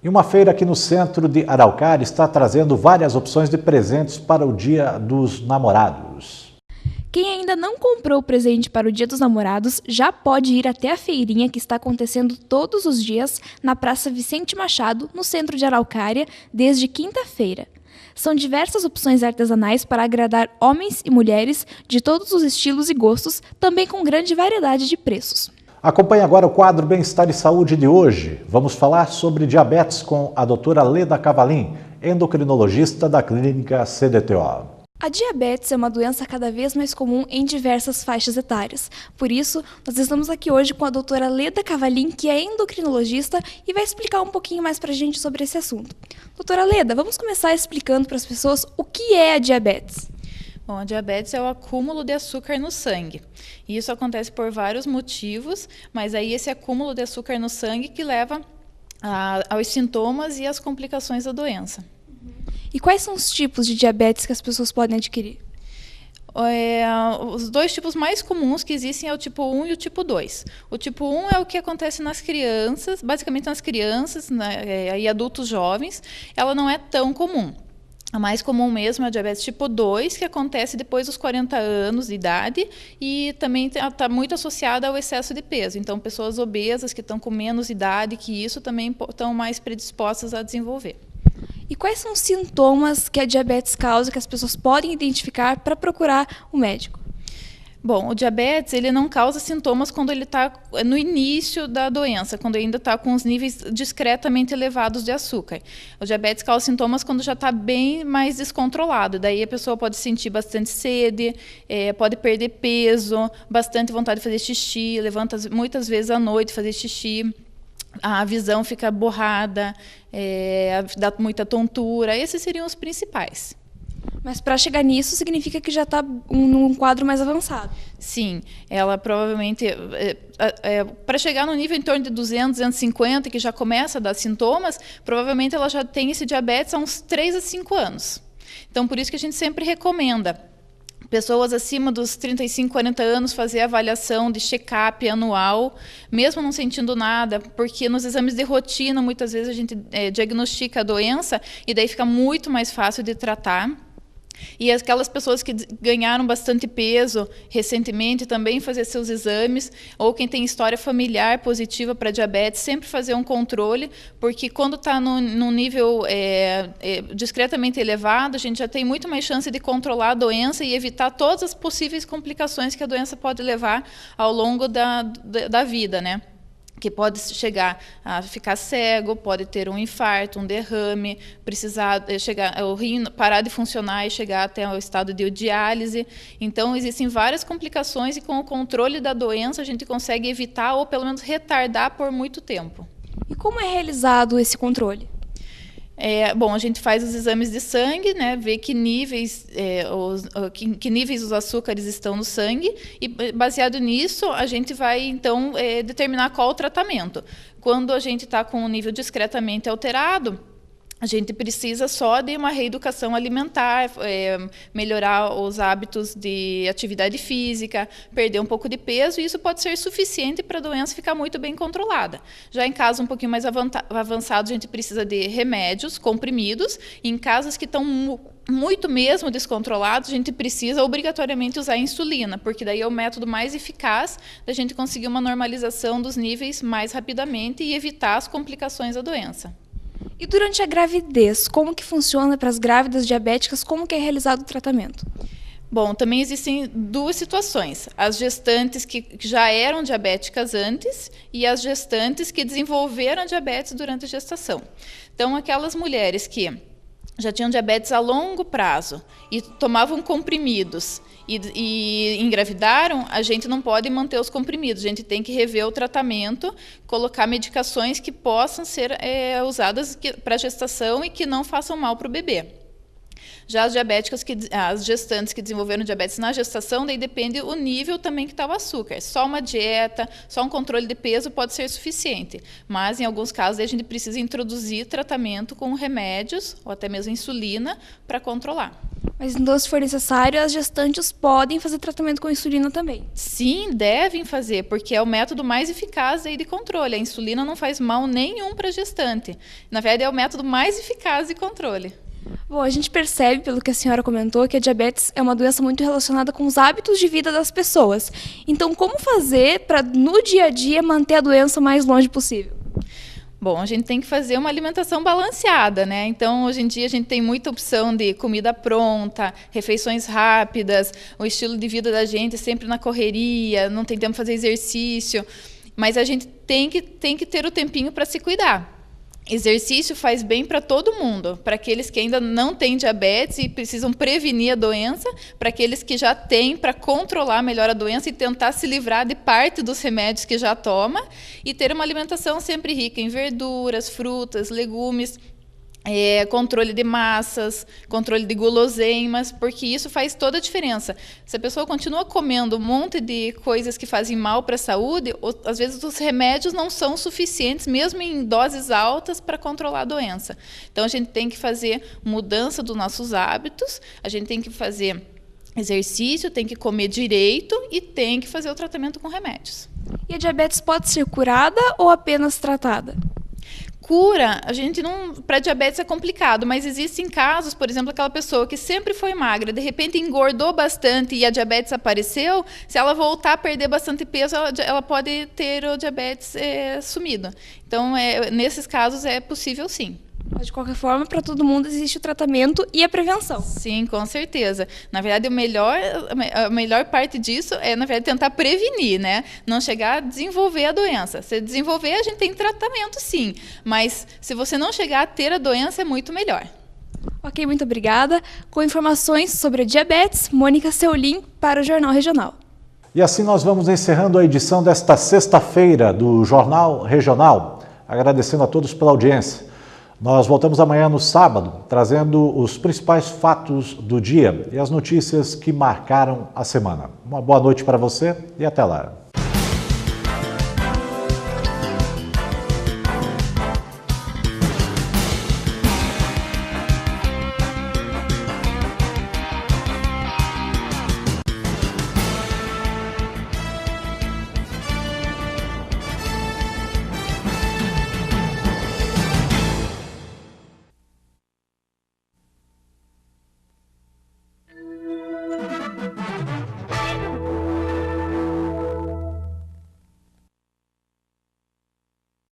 E uma feira aqui no centro de Araucária está trazendo várias opções de presentes para o Dia dos Namorados. Quem ainda não comprou o presente para o Dia dos Namorados já pode ir até a feirinha que está acontecendo todos os dias na Praça Vicente Machado, no centro de Araucária, desde quinta-feira. São diversas opções artesanais para agradar homens e mulheres de todos os estilos e gostos, também com grande variedade de preços. Acompanhe agora o quadro Bem-Estar e Saúde de hoje. Vamos falar sobre diabetes com a doutora Leda Cavalim, endocrinologista da clínica CDTO. A diabetes é uma doença cada vez mais comum em diversas faixas etárias. Por isso, nós estamos aqui hoje com a doutora Leda Cavalim, que é endocrinologista e vai explicar um pouquinho mais para a gente sobre esse assunto. Doutora Leda, vamos começar explicando para as pessoas o que é a diabetes. Bom, a diabetes é o acúmulo de açúcar no sangue. E isso acontece por vários motivos, mas aí esse acúmulo de açúcar no sangue que leva aos sintomas e às complicações da doença. E quais são os tipos de diabetes que as pessoas podem adquirir? Os dois tipos mais comuns que existem é o tipo 1 e o tipo 2. O tipo 1 é o que acontece nas crianças, basicamente nas crianças, né, e adultos jovens. Ela não é tão comum. A mais comum mesmo é a diabetes tipo 2, que acontece depois dos 40 anos de idade e também está muito associada ao excesso de peso. Então, pessoas obesas que estão com menos idade que isso também estão mais predispostas a desenvolver. E quais são os sintomas que a diabetes causa que as pessoas podem identificar para procurar o médico? Bom, o diabetes ele não causa sintomas quando ele está no início da doença, quando ainda está com os níveis discretamente elevados de açúcar. O diabetes causa sintomas quando já está bem mais descontrolado. Daí a pessoa pode sentir bastante sede, pode perder peso, bastante vontade de fazer xixi, levanta muitas vezes à noite fazer xixi. A visão fica borrada, dá muita tontura. Esses seriam os principais. Mas para chegar nisso significa que já está num quadro mais avançado. Sim, ela provavelmente, para chegar no nível em torno de 200, 250, que já começa a dar sintomas, provavelmente ela já tem esse diabetes há uns 3 a 5 anos. Então, por isso que a gente sempre recomenda pessoas acima dos 35, 40 anos fazer avaliação de check-up anual, mesmo não sentindo nada, porque nos exames de rotina, muitas vezes a gente diagnostica a doença e daí fica muito mais fácil de tratar. E aquelas pessoas que ganharam bastante peso recentemente também fazer seus exames, ou quem tem história familiar positiva para diabetes, sempre fazer um controle, porque quando está num nível discretamente elevado, a gente já tem muito mais chance de controlar a doença e evitar todas as possíveis complicações que a doença pode levar ao longo da vida, né? Que pode chegar a ficar cego, pode ter um infarto, um derrame, precisar o rim parar de funcionar e chegar até o estado de diálise. Então, existem várias complicações e com o controle da doença a gente consegue evitar ou pelo menos retardar por muito tempo. E como é realizado esse controle? Bom, a gente faz os exames de sangue, né, vê que níveis os açúcares estão no sangue e, baseado nisso, a gente vai, então, determinar qual o tratamento. Quando a gente está com um nível discretamente alterado, a gente precisa só de uma reeducação alimentar, melhorar os hábitos de atividade física, perder um pouco de peso, e isso pode ser suficiente para a doença ficar muito bem controlada. Já em casos um pouquinho mais avançados, a gente precisa de remédios, comprimidos, e em casos que estão muito mesmo descontrolados, a gente precisa obrigatoriamente usar insulina, porque daí é o método mais eficaz da gente conseguir uma normalização dos níveis mais rapidamente e evitar as complicações da doença. E durante a gravidez, como que funciona para as grávidas diabéticas, como que é realizado o tratamento? Bom, também existem duas situações. As gestantes que já eram diabéticas antes e as gestantes que desenvolveram diabetes durante a gestação. Então, aquelas mulheres que já tinham diabetes a longo prazo e tomavam comprimidos e engravidaram, a gente não pode manter os comprimidos, a gente tem que rever o tratamento, colocar medicações que possam ser usadas para gestação e que não façam mal para o bebê. Já as gestantes que desenvolveram diabetes na gestação, daí depende o nível também que está o açúcar. Só uma dieta, só um controle de peso pode ser suficiente. Mas, em alguns casos, a gente precisa introduzir tratamento com remédios, ou até mesmo insulina, para controlar. Mas então, se for necessário, as gestantes podem fazer tratamento com insulina também? Sim, devem fazer, porque é o método mais eficaz aí de controle. A insulina não faz mal nenhum para a gestante. Na verdade, é o método mais eficaz de controle. Bom, a gente percebe, pelo que a senhora comentou, que a diabetes é uma doença muito relacionada com os hábitos de vida das pessoas. Então, como fazer para, no dia a dia, manter a doença o mais longe possível? Bom, a gente tem que fazer uma alimentação balanceada, né? Então, hoje em dia, a gente tem muita opção de comida pronta, refeições rápidas, o estilo de vida da gente sempre na correria, não tem tempo para fazer exercício. Mas a gente tem que ter o tempinho para se cuidar. Exercício faz bem para todo mundo, para aqueles que ainda não têm diabetes e precisam prevenir a doença, para aqueles que já têm, para controlar melhor a doença e tentar se livrar de parte dos remédios que já toma, e ter uma alimentação sempre rica em verduras, frutas, legumes, controle de massas, controle de guloseimas, porque isso faz toda a diferença. Se a pessoa continua comendo um monte de coisas que fazem mal para a saúde, às vezes os remédios não são suficientes, mesmo em doses altas, para controlar a doença. Então, a gente tem que fazer mudança dos nossos hábitos, a gente tem que fazer exercício, tem que comer direito e tem que fazer o tratamento com remédios. E a diabetes pode ser curada ou apenas tratada? Cura, a gente não, para diabetes é complicado, mas existem casos, por exemplo, aquela pessoa que sempre foi magra, de repente engordou bastante e a diabetes apareceu, se ela voltar a perder bastante peso, ela pode ter o diabetes sumido. Então, nesses casos é possível sim. Mas, de qualquer forma, para todo mundo existe o tratamento e a prevenção. Sim, com certeza. Na verdade, a melhor parte disso é, na verdade, tentar prevenir, né? Não chegar a desenvolver a doença. Se desenvolver, a gente tem tratamento, sim. Mas se você não chegar a ter a doença, é muito melhor. Ok, muito obrigada. Com informações sobre a diabetes, Mônica Seulin para o Jornal Regional. E assim nós vamos encerrando a edição desta sexta-feira do Jornal Regional. Agradecendo a todos pela audiência. Nós voltamos amanhã no sábado, trazendo os principais fatos do dia e as notícias que marcaram a semana. Uma boa noite para você e até lá.